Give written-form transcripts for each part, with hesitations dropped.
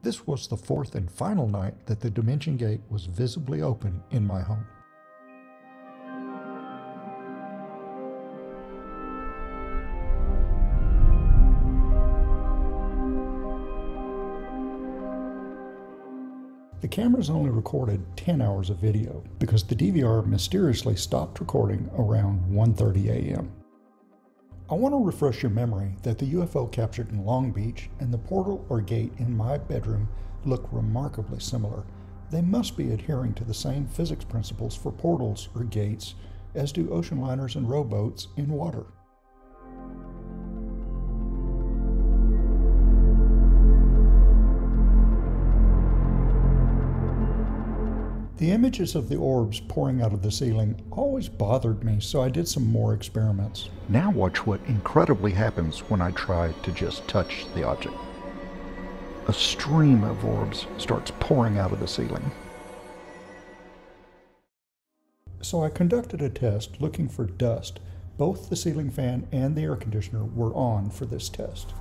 This was the fourth and final night that the dimension gate was visibly open in my home. The cameras only recorded 10 hours of video because the DVR mysteriously stopped recording around 1:30 a.m. I want to refresh your memory that the UFO captured in Long Beach and the portal or gate in my bedroom look remarkably similar. They must be adhering to the same physics principles for portals or gates as do ocean liners and rowboats in water. The images of the orbs pouring out of the ceiling always bothered me, so I did some more experiments. Now watch what incredibly happens when I try to just touch the object. A stream of orbs starts pouring out of the ceiling. So I conducted a test looking for dust. Both the ceiling fan and the air conditioner were on for this test.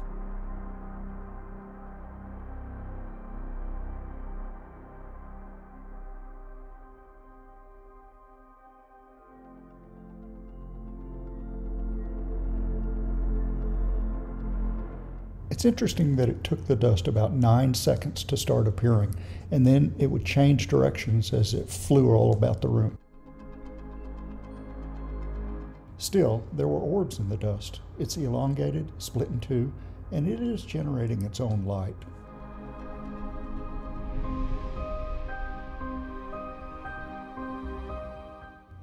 It's interesting that it took the dust about 9 seconds to start appearing, and then it would change directions as it flew all about the room. Still, there were orbs in the dust. It's elongated, split in two, and it is generating its own light.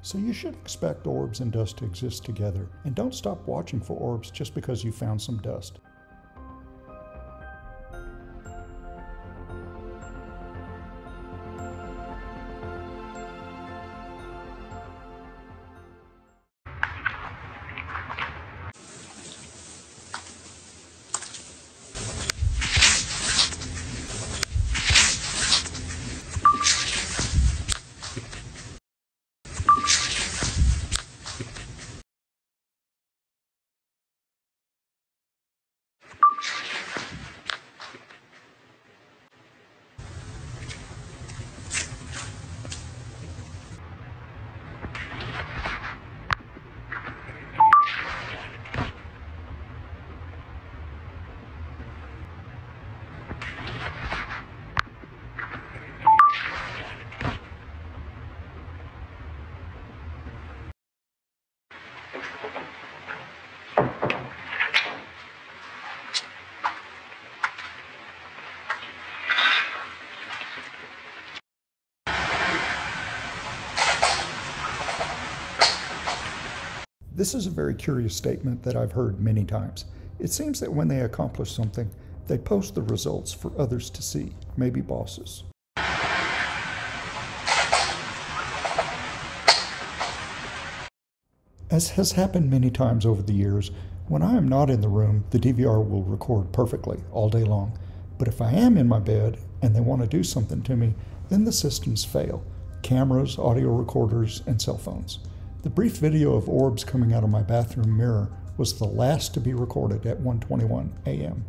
So you should expect orbs and dust to exist together, and don't stop watching for orbs just because you found some dust. This is a very curious statement that I've heard many times. It seems that when they accomplish something, they post the results for others to see, maybe bosses. As has happened many times over the years, when I am not in the room, the DVR will record perfectly all day long. But if I am in my bed and they want to do something to me, then the systems fail. Cameras, audio recorders, and cell phones. The brief video of orbs coming out of my bathroom mirror was the last to be recorded at 1:21 a.m.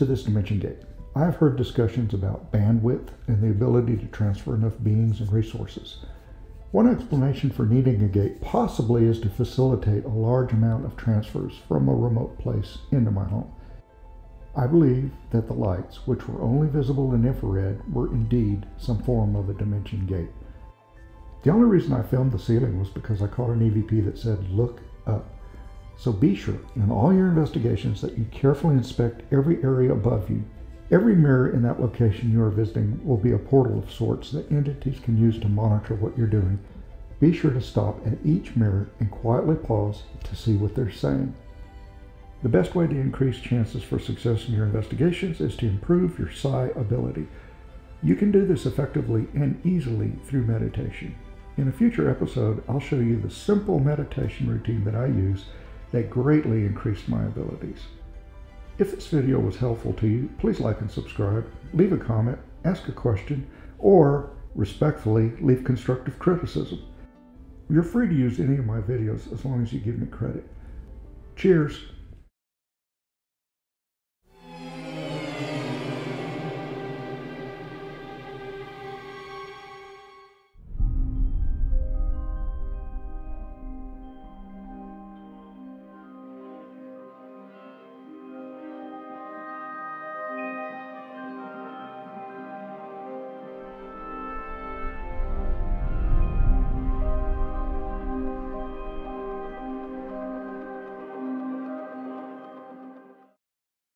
to this dimension gate, I have heard discussions about bandwidth and the ability to transfer enough beings and resources. One explanation for needing a gate possibly is to facilitate a large amount of transfers from a remote place into my home. I believe that the lights, which were only visible in infrared, were indeed some form of a dimension gate. The only reason I filmed the ceiling was because I caught an EVP that said, "Look up." So be sure in all your investigations that you carefully inspect every area above you. Every mirror in that location you are visiting will be a portal of sorts that entities can use to monitor what you're doing. Be sure to stop at each mirror and quietly pause to see what they're saying. The best way to increase chances for success in your investigations is to improve your psi ability. You can do this effectively and easily through meditation. In a future episode, I'll show you the simple meditation routine that I use that greatly increased my abilities. If this video was helpful to you, please like and subscribe, leave a comment, ask a question, or respectfully leave constructive criticism. You're free to use any of my videos as long as you give me credit. Cheers!